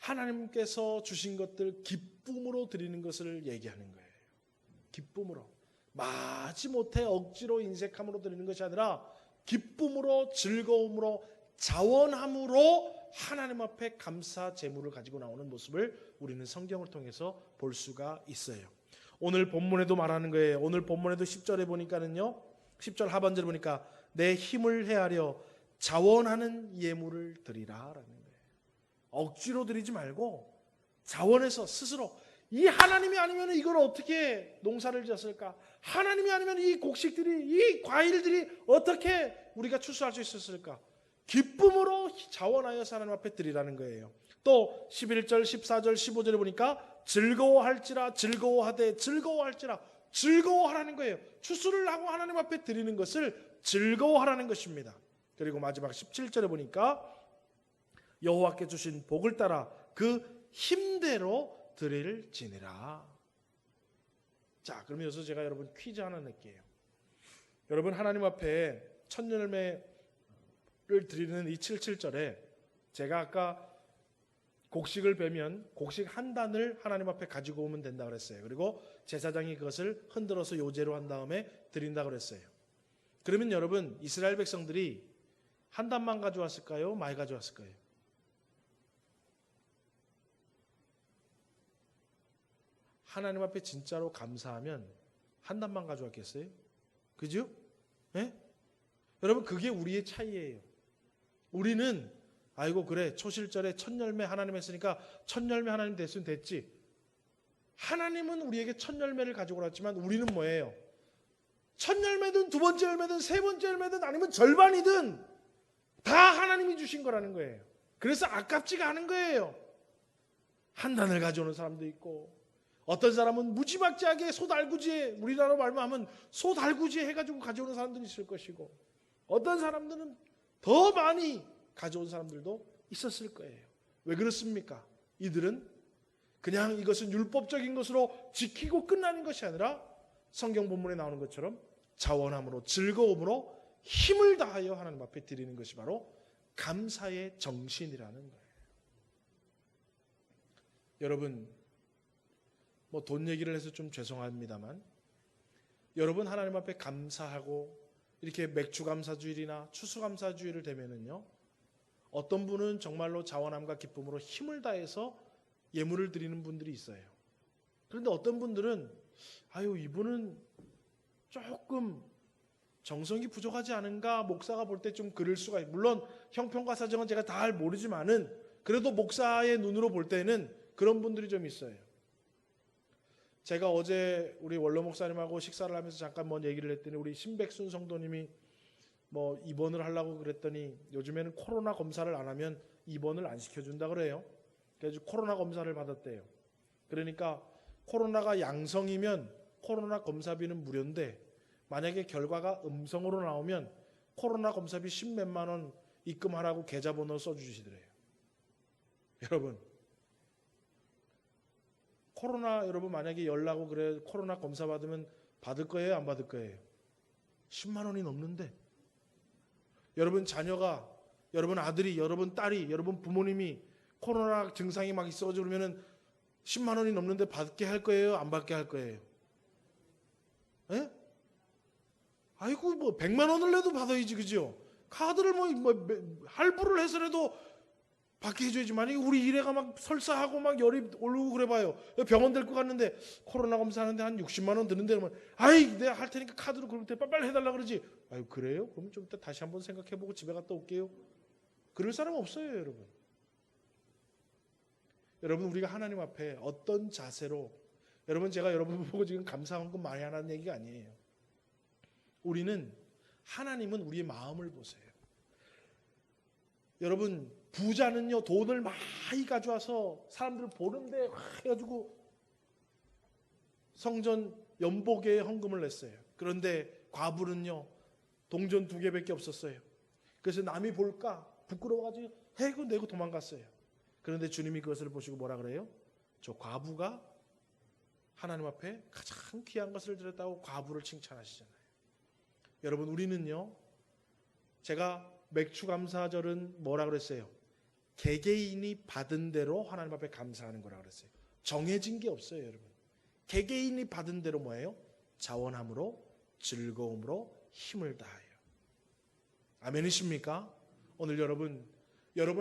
하나님께서 주신 것들 기쁨으로 드리는 것을 얘기하는 거예요. 기쁨으로. 마지못해 억지로 인색함으로 드리는 것이 아니라 기쁨으로, 즐거움으로, 자원함으로 하나님 앞에 감사 제물을 가지고 나오는 모습을 우리는 성경을 통해서 볼 수가 있어요. 오늘 본문에도 말하는 거예요. 오늘 본문에도 10절에 보니까는요, 10절 하반절에 보니까 내 힘을 헤아려 자원하는 예물을 드리라라는 거예요. 억지로 드리지 말고 자원해서 스스로, 이 하나님이 아니면 이걸 어떻게 농사를 지었을까? 하나님이 아니면 이 곡식들이, 이 과일들이 어떻게 우리가 추수할 수 있었을까? 기쁨으로 자원하여서 하나님 앞에 드리라는 거예요. 또 11절, 14절, 15절에 보니까 즐거워할지라, 즐거워하되, 즐거워할지라, 즐거워하라는 거예요. 추수를 하고 하나님 앞에 드리는 것을 즐거워하라는 것입니다. 그리고 마지막 17절에 보니까 여호와께 주신 복을 따라 그 힘대로 드릴지니라. 자, 그러면 여기서 제가 여러분 퀴즈 하나 낼게요. 여러분 하나님 앞에 첫 열매를 드리는 이 77절에 제가 아까 곡식을 베면 곡식 한 단을 하나님 앞에 가지고 오면 된다고 그랬어요. 그리고 제사장이 그것을 흔들어서 요제로 한 다음에 드린다고 그랬어요. 그러면 여러분 이스라엘 백성들이 한 단만 가져왔을까요? 많이 가져왔을까요? 하나님 앞에 진짜로 감사하면 한 단만 가져왔겠어요? 그죠? 네? 여러분 그게 우리의 차이예요. 우리는 아이고 그래 초실절에 첫 열매 하나님 했으니까 첫 열매 하나님 됐으면 됐지. 하나님은 우리에게 첫 열매를 가지고 왔지만 우리는 뭐예요? 첫 열매든 두 번째 열매든 세 번째 열매든 아니면 절반이든 다 하나님이 주신 거라는 거예요. 그래서 아깝지가 않은 거예요. 한 단을 가져오는 사람도 있고, 어떤 사람은 무지막지하게 소달구지에, 우리나라로 말하면 소달구지에 해가지고 가져오는 사람들이 있을 것이고, 어떤 사람들은 더 많이 가져온 사람들도 있었을 거예요. 왜 그렇습니까? 이들은 그냥 이것은 율법적인 것으로 지키고 끝나는 것이 아니라 성경 본문에 나오는 것처럼 자원함으로, 즐거움으로 힘을 다하여 하나님 앞에 드리는 것이 바로 감사의 정신이라는 거예요. 여러분, 뭐 돈 얘기를 해서 좀 죄송합니다만, 여러분 하나님 앞에 감사하고 이렇게 맥주감사주일이나 추수감사주일을 되면은요, 어떤 분은 정말로 자원함과 기쁨으로 힘을 다해서 예물을 드리는 분들이 있어요. 그런데 어떤 분들은 아유 이분은 조금 정성이 부족하지 않은가, 목사가 볼 때 좀 그럴 수가 있어요. 물론 형평과 사정은 제가 다 모르지만은 그래도 목사의 눈으로 볼 때는 그런 분들이 좀 있어요. 제가 어제 우리 원로 목사님하고 식사를 하면서 잠깐 뭔 얘기를 했더니 우리 신백순 성도님이 뭐 입원을 하려고 그랬더니 요즘에는 코로나 검사를 안 하면 입원을 안 시켜준다 그래요. 그래서 코로나 검사를 받았대요. 그러니까 코로나가 양성이면 코로나 검사비는 무료인데 만약에 결과가 음성으로 나오면 코로나 검사비 10몇만 원 입금하라고 계좌번호 써주시더래요. 여러분, 코로나 여러분 만약에 열나고 그래 코로나 검사 받으면 받을 거예요, 안 받을 거예요? 10만 원이 넘는데 여러분 자녀가, 여러분 아들이, 여러분 딸이, 여러분 부모님이 코로나 증상이 막 있어 그러면은 10만 원이 넘는데 받게 할 거예요, 안 받게 할 거예요? 예? 아이고 뭐 100만 원을 내도 받아야지, 그죠? 카드를 뭐 할부를 해서라도 받게 해줘야지. 만약에 우리 일애가 막 설사하고 막 열이 오르고 그래봐요. 병원 데리고 갔는데 코로나 검사하는데 한 60만 원 드는데 그러면 아이 내가 할 테니까 카드로 그럴 때 빨리 해달라 그러지. 아유 그래요? 그럼 좀 이따 다시 한번 생각해보고 집에 갔다 올게요. 그럴 사람 없어요, 여러분. 여러분 우리가 하나님 앞에 어떤 자세로, 여러분 제가 여러분 보고 지금 감사헌금 많이 하라는 얘기가 아니에요. 우리는, 하나님은 우리의 마음을 보세요. 여러분 부자는요 돈을 많이 가져와서 사람들 보는데 해가지고 성전 연복에 헌금을 냈어요. 그런데 과부는요 동전 2개밖에 없었어요. 그래서 남이 볼까 부끄러워가지고 해고 내고 도망갔어요. 그런데 주님이 그것을 보시고 뭐라 그래요? 저 과부가 하나님 앞에 가장 귀한 것을 드렸다고 과부를 칭찬하시잖아요. 여러분 우리는요, 제가 맥추감사절은 뭐라 그랬어요? 개개인이 받은 대로 하나님 앞에 감사하는 거라 그랬어요. 정해진 게 없어요, 여러분. 개개인이 받은 대로 뭐예요? 자원함으로, 즐거움으로, 힘을 다하여. 아멘이십니까? 오늘 여러분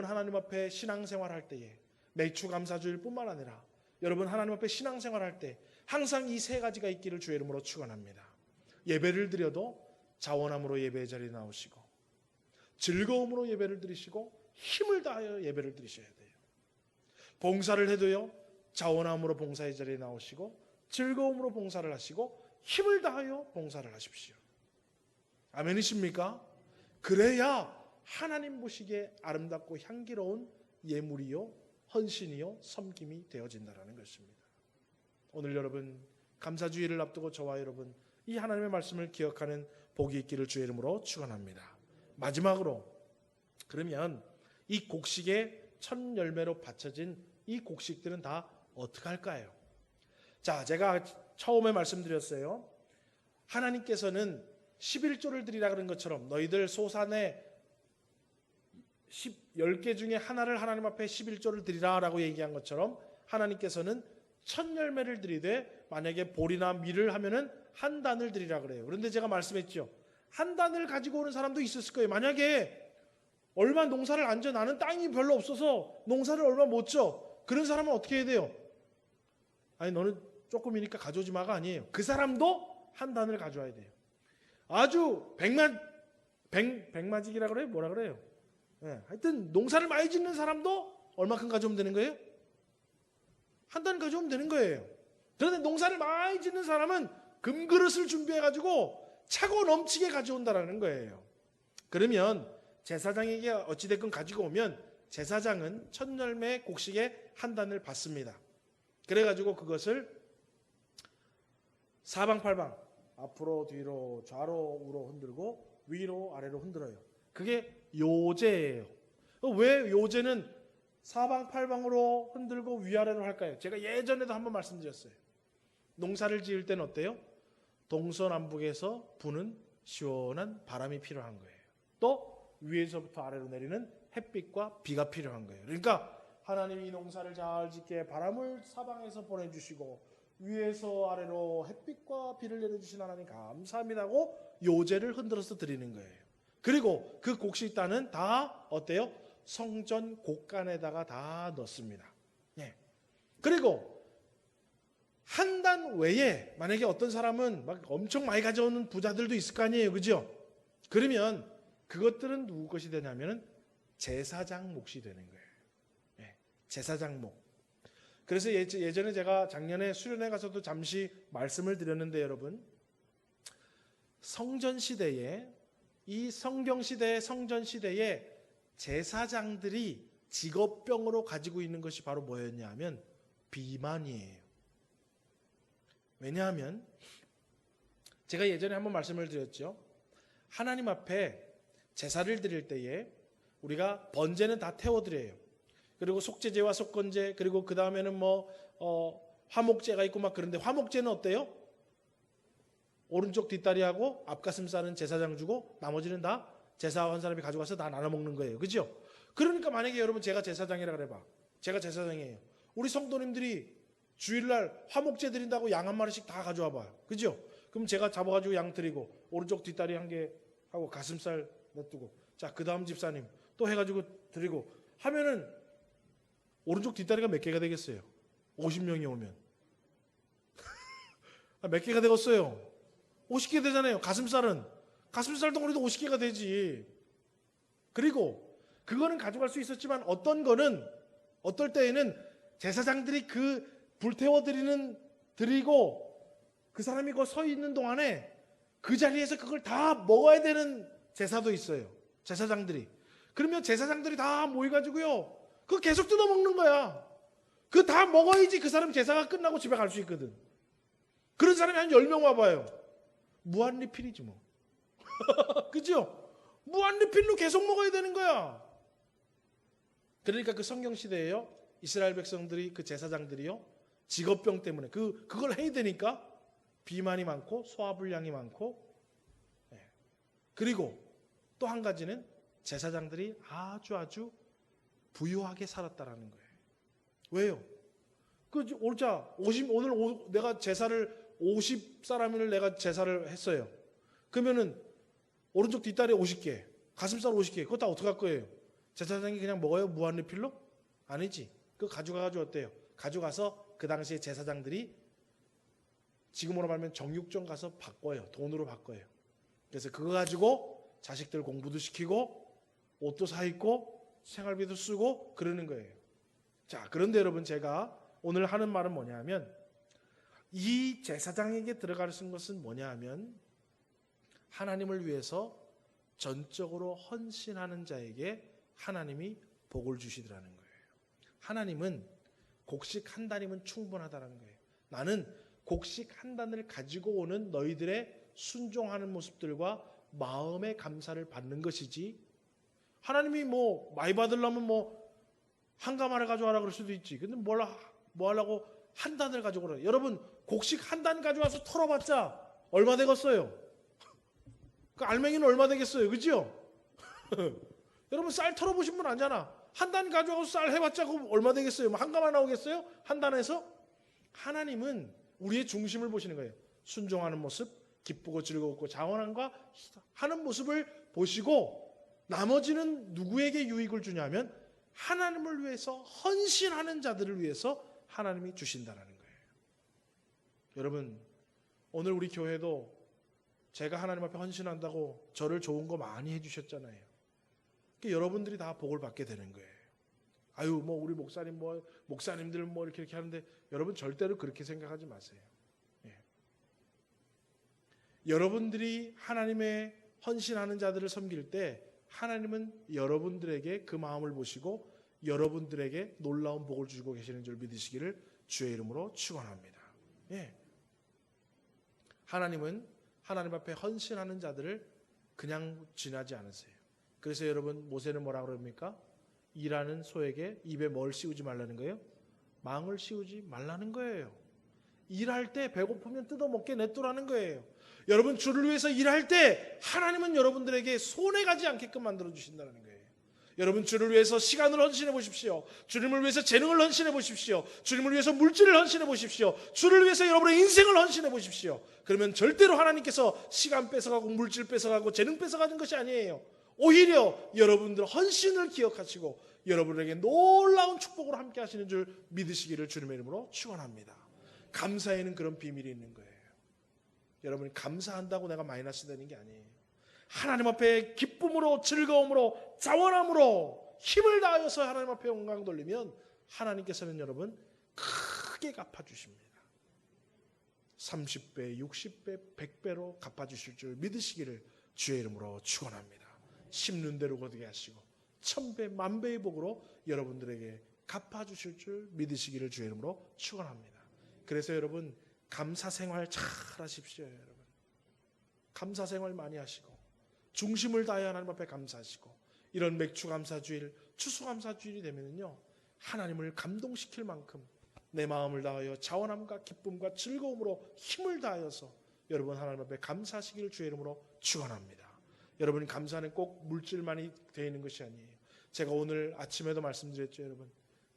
하나님 앞에 신앙생활 할 때에 맥추감사주일 뿐만 아니라 여러분 하나님 앞에 신앙생활 할 때 항상 이 3가지가 있기를 주의 이름으로 축원합니다. 예배를 드려도 자원함으로 예배의 자리에 나오시고, 즐거움으로 예배를 드리시고, 힘을 다하여 예배를 드리셔야 돼요. 봉사를 해도요 자원함으로 봉사의 자리에 나오시고, 즐거움으로 봉사를 하시고, 힘을 다하여 봉사를 하십시오. 아멘이십니까? 그래야 하나님 보시기에 아름답고 향기로운 예물이요 헌신이요 섬김이 되어진다는 것입니다. 오늘 여러분 감사주일을 앞두고 저와 여러분 이 하나님의 말씀을 기억하는 복이 있기를 주의 이름으로 축원합니다. 마지막으로, 그러면 이 곡식의 첫 열매로 바쳐진 이 곡식들은 다 어떻게 할까요? 자, 제가 처음에 말씀드렸어요. 하나님께서는 11조를 드리라 그런 것처럼 너희들 소산의 10개 중에 하나를 하나님 앞에 11조를 드리라 라고 얘기한 것처럼 하나님께서는 첫 열매를 드리되 만약에 보리나 밀을 하면은 한 단을 드리라 그래요. 그런데 제가 말씀했죠. 한 단을 가지고 오는 사람도 있었을 거예요. 만약에 얼마 농사를 안 져, 나는 땅이 별로 없어서 농사를 얼마 못 져, 그런 사람은 어떻게 해야 돼요? 아니 너는 조금이니까 가져오지 마가 아니에요. 그 사람도 한 단을 가져와야 돼요. 아주 백마직이라 그래요? 뭐라 그래요? 네, 하여튼 농사를 많이 짓는 사람도 얼마큼 가져오면 되는 거예요? 한 단 가져오면 되는 거예요. 그런데 농사를 많이 짓는 사람은 금그릇을 준비해가지고 차고 넘치게 가져온다라는 거예요. 그러면 제사장에게 어찌됐건 가지고 오면 제사장은 첫 열매 곡식의 한 단을 받습니다. 그래가지고 그것을 사방팔방 앞으로 뒤로 좌로 우로 흔들고 위로 아래로 흔들어요. 그게 요제예요. 왜 요제는 사방팔방으로 흔들고 위아래로 할까요? 제가 예전에도 한번 말씀드렸어요. 농사를 지을 때는 어때요? 동서남북에서 부는 시원한 바람이 필요한 거예요. 또 위에서부터 아래로 내리는 햇빛과 비가 필요한 거예요. 그러니까 하나님이 농사를 잘 짓게 바람을 사방에서 보내주시고 위에서 아래로 햇빛과 비를 내려주신 하나님 감사합니다고 요제를 흔들어서 드리는 거예요. 그리고 그 곡식단은 다 어때요? 성전 곡간에다가 다 넣습니다. 예. 그리고 한 단 외에 만약에 어떤 사람은 막 엄청 많이 가져오는 부자들도 있을 거 아니에요, 그죠? 그러면 그것들은 누구 것이 되냐면은 제사장 몫이 되는 거예요. 예. 제사장 몫. 그래서 예전에 제가 작년에 수련회 가서도 잠시 말씀을 드렸는데 여러분, 성전 시대에, 이 성경 시대의 성전 시대에 제사장들이 직업병으로 가지고 있는 것이 바로 뭐였냐 하면 비만이에요. 왜냐하면 제가 예전에 한번 말씀을 드렸죠. 하나님 앞에 제사를 드릴 때에 우리가 번제는 다 태워드려요. 그리고 속죄제와 속건제, 그리고 그 다음에는 화목제가 있고 막 그런데, 화목제는 어때요? 오른쪽 뒷다리하고 앞가슴살은 제사장 주고 나머지는 다 제사한 사람이 가져가서 다 나눠 먹는 거예요. 그죠? 그러니까 만약에 여러분 제가 제사장이라 그래봐. 제가 제사장이에요. 우리 성도님들이 주일날 화목제 드린다고 양 한 마리씩 다 가져와 봐요. 그죠? 그럼 제가 잡아가지고 양 드리고 오른쪽 뒷다리 한 개 하고 가슴살 놔두고, 자, 그 다음 집사님 또 해가지고 드리고 하면은 오른쪽 뒷다리가 몇 개가 되겠어요? 50명이 오면 몇 개가 되겠어요? 50개 되잖아요. 가슴살 덩어리도 50개가 되지. 그리고 그거는 가져갈 수 있었지만 어떨 때에는 제사장들이 그 불태워 드리고 그 사람이 그 서 있는 동안에 그 자리에서 그걸 다 먹어야 되는 제사도 있어요. 제사장들이. 그러면 제사장들이 다 모여가지고요, 그거 계속 뜯어 먹는 거야. 그거 다 먹어야지 그 사람 제사가 끝나고 집에 갈 수 있거든. 그런 사람이 한 10명 와봐요. 무한리필이지 뭐. 그죠? 무한리필로 계속 먹어야 되는 거야. 그러니까 그 성경 시대에요, 이스라엘 백성들이, 그 제사장들이요, 직업병 때문에 그걸 해야 되니까 비만이 많고 소화불량이 많고, 그리고 또 한 가지는 제사장들이 아주 부유하게 살았다라는 거예요. 왜요? 오늘 내가 제사를 50사람을 내가 제사를 했어요. 그러면은 오른쪽 뒷다리 50개, 가슴살 50개, 그거 다 어떻게 할 거예요? 제사장이 그냥 먹어요? 무한리필로? 아니지. 그거 가져가가지고 어때요? 가져가서 그 당시에 제사장들이 지금으로 말하면 정육점 가서 바꿔요. 돈으로 바꿔요. 그래서 그거 가지고 자식들 공부도 시키고 옷도 사 입고 생활비도 쓰고 그러는 거예요. 자, 그런데 여러분, 제가 오늘 하는 말은 뭐냐 하면, 이 제사장에게 들어갈 수 있는 것은 뭐냐 하면, 하나님을 위해서 전적으로 헌신하는 자에게 하나님이 복을 주시더라는 거예요. 하나님은 곡식 한 단이면 충분하다는 거예요. 나는 곡식 한 단을 가지고 오는 너희들의 순종하는 모습들과 마음의 감사를 받는 것이지, 하나님이 많이 받으려면 한 가마를 가져와라 그럴 수도 있지. 근데 뭐 하려고 한 단을 가져오라. 여러분, 곡식 한 단 가져와서 털어봤자 얼마 되겠어요? 그 알맹이는 얼마 되겠어요? 그죠? 여러분, 쌀 털어보신 분 아잖아. 한 단 가져와서 쌀 해봤자 그거 얼마 되겠어요? 한 가마 나오겠어요? 한 단에서? 하나님은 우리의 중심을 보시는 거예요. 순종하는 모습, 기쁘고 즐겁고 자원함과 하는 모습을 보시고, 나머지는 누구에게 유익을 주냐면 하나님을 위해서 헌신하는 자들을 위해서 하나님이 주신다는 거예요. 여러분, 오늘 우리 교회도 제가 하나님 앞에 헌신한다고 저를 좋은 거 많이 해주셨잖아요. 그러니까 여러분들이 다 복을 받게 되는 거예요. 우리 목사님들 이렇게 하는데, 여러분 절대로 그렇게 생각하지 마세요. 여러분들이 하나님의 헌신하는 자들을 섬길 때 하나님은 여러분들에게 그 마음을 보시고 여러분들에게 놀라운 복을 주고 계시는 줄 믿으시기를 주의 이름으로 축원합니다. 하나님은 하나님 앞에 헌신하는 자들을 그냥 지나지 않으세요. 그래서 여러분, 모세는 뭐라고 그럽니까? 일하는 소에게 입에 뭘 씌우지 말라는 거예요? 망을 씌우지 말라는 거예요. 일할 때 배고프면 뜯어먹게 냅두라는 거예요. 여러분, 주를 위해서 일할 때 하나님은 여러분들에게 손해가지 않게끔 만들어주신다는 거예요. 여러분, 주를 위해서 시간을 헌신해 보십시오. 주님을 위해서 재능을 헌신해 보십시오. 주님을 위해서 물질을 헌신해 보십시오. 주를 위해서 여러분의 인생을 헌신해 보십시오. 그러면 절대로 하나님께서 시간 뺏어가고 물질 뺏어가고 재능 뺏어가는 것이 아니에요. 오히려 여러분들 헌신을 기억하시고 여러분에게 놀라운 축복으로 함께 하시는 줄 믿으시기를 주님의 이름으로 축원합니다. 감사에는 그런 비밀이 있는 거예요. 여러분이 감사한다고 내가 마이너스 되는 게 아니에요. 하나님 앞에 기쁨으로, 즐거움으로, 자원함으로 힘을 다하여서 하나님 앞에 영광 돌리면 하나님께서는 여러분 크게 갚아주십니다. 30배, 60배, 100배로 갚아주실 줄 믿으시기를 주의 이름으로 축원합니다. 심는 대로 거두게 하시고 1000배, 10,000배의 복으로 여러분들에게 갚아주실 줄 믿으시기를 주의 이름으로 축원합니다. 그래서 여러분 감사 생활 잘 하십시오. 여러분 감사 생활 많이 하시고 중심을 다해 하나님 앞에 감사하시고 이런 맥주 감사주일, 추수 감사주일이 되면은요 하나님을 감동시킬 만큼 내 마음을 다하여 자원함과 기쁨과 즐거움으로 힘을 다하여서 여러분 하나님 앞에 감사하시기를 주의 이름으로 축원합니다. 여러분 감사는 꼭 물질만이 되어 있는 것이 아니에요. 제가 오늘 아침에도 말씀드렸죠. 여러분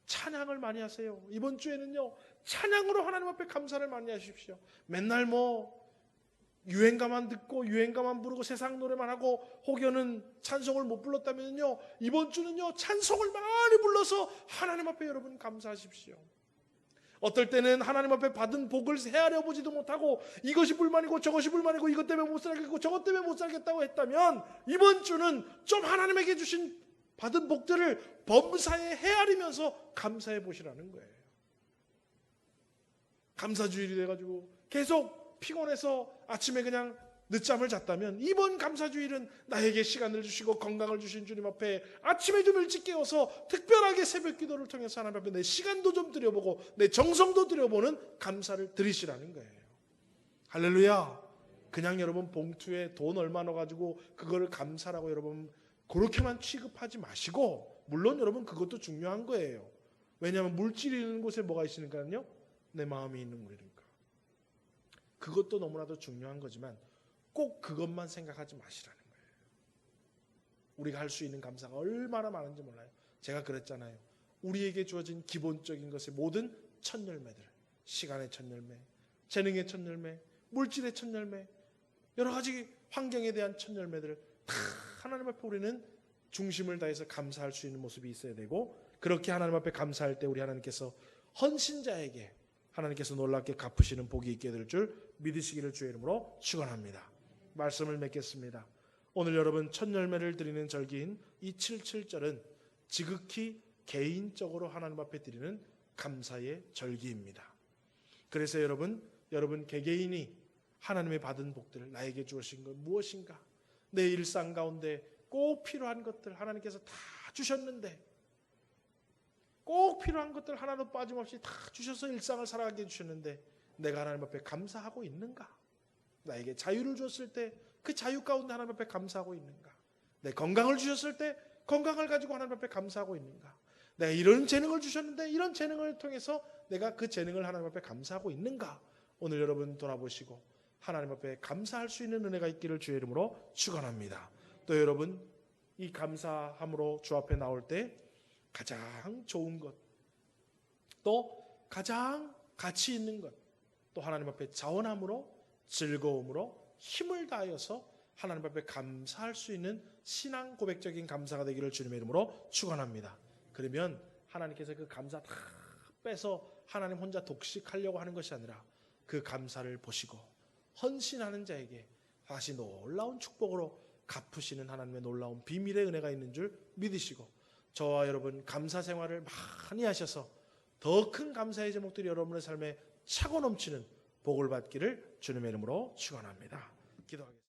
찬양을 많이 하세요. 이번 주에는요 찬양으로 하나님 앞에 감사를 많이 하십시오. 맨날 유행가만 듣고 유행가만 부르고 세상 노래만 하고 혹여는 찬송을 못 불렀다면요 이번 주는요 찬송을 많이 불러서 하나님 앞에 여러분 감사하십시오. 어떨 때는 하나님 앞에 받은 복을 헤아려 보지도 못하고 이것이 불만이고 저것이 불만이고 이것 때문에 못 살겠고 저것 때문에 못 살겠다고 했다면 이번 주는 좀 하나님에게 주신 받은 복들을 범사에 헤아리면서 감사해 보시라는 거예요. 감사주일이 돼가지고 계속 피곤해서 아침에 그냥 늦잠을 잤다면 이번 감사주일은 나에게 시간을 주시고 건강을 주신 주님 앞에 아침에 좀 일찍 깨워서 특별하게 새벽 기도를 통해서 하나님 앞에 내 시간도 좀 드려보고 내 정성도 드려보는 감사를 드리시라는 거예요. 할렐루야. 그냥 여러분 봉투에 돈 얼마 넣어가지고 그거를 감사라고 여러분 그렇게만 취급하지 마시고 물론 여러분 그것도 중요한 거예요. 왜냐하면 물질이 있는 곳에 뭐가 있으니까요? 내 마음이 있는 곳이니까. 그것도 너무나도 중요한 거지만 꼭 그것만 생각하지 마시라는 거예요. 우리가 할 수 있는 감사가 얼마나 많은지 몰라요. 제가 그랬잖아요. 우리에게 주어진 기본적인 것의 모든 첫 열매들, 시간의 첫 열매, 재능의 첫 열매, 물질의 첫 열매, 여러 가지 환경에 대한 첫 열매들을 다 하나님 앞에 우리는 중심을 다해서 감사할 수 있는 모습이 있어야 되고 그렇게 하나님 앞에 감사할 때 우리 하나님께서 헌신자에게 하나님께서 놀랍게 갚으시는 복이 있게 될 줄 믿으시기를 주의 이름으로 축원합니다. 말씀을 맺겠습니다. 오늘 여러분 첫 열매를 드리는 절기인 이 77절은 지극히 개인적으로 하나님 앞에 드리는 감사의 절기입니다. 그래서 여러분 개개인이 하나님의 받은 복들을 나에게 주신 것 무엇인가? 내 일상 가운데 꼭 필요한 것들 하나님께서 다 주셨는데 꼭 필요한 것들 하나도 빠짐없이 다 주셔서 일상을 살아가게 해주셨는데 내가 하나님 앞에 감사하고 있는가? 나에게 자유를 주었을 때 그 자유 가운데 하나님 앞에 감사하고 있는가? 내 건강을 주셨을 때 건강을 가지고 하나님 앞에 감사하고 있는가? 내가 이런 재능을 주셨는데 이런 재능을 통해서 내가 그 재능을 하나님 앞에 감사하고 있는가? 오늘 여러분 돌아보시고 하나님 앞에 감사할 수 있는 은혜가 있기를 주의 이름으로 축원합니다. 또 여러분 이 감사함으로 주 앞에 나올 때 가장 좋은 것, 또 가장 가치 있는 것, 또 하나님 앞에 자원함으로 즐거움으로 힘을 다하여서 하나님 앞에 감사할 수 있는 신앙 고백적인 감사가 되기를 주님의 이름으로 축원합니다. 그러면 하나님께서 그 감사 다 빼서 하나님 혼자 독식하려고 하는 것이 아니라 그 감사를 보시고 헌신하는 자에게 다시 놀라운 축복으로 갚으시는 하나님의 놀라운 비밀의 은혜가 있는 줄 믿으시고 저와 여러분 감사 생활을 많이 하셔서 더 큰 감사의 제목들이 여러분의 삶에 차고 넘치는 복을 받기를 주님의 이름으로 축원합니다. 기도하겠습니다.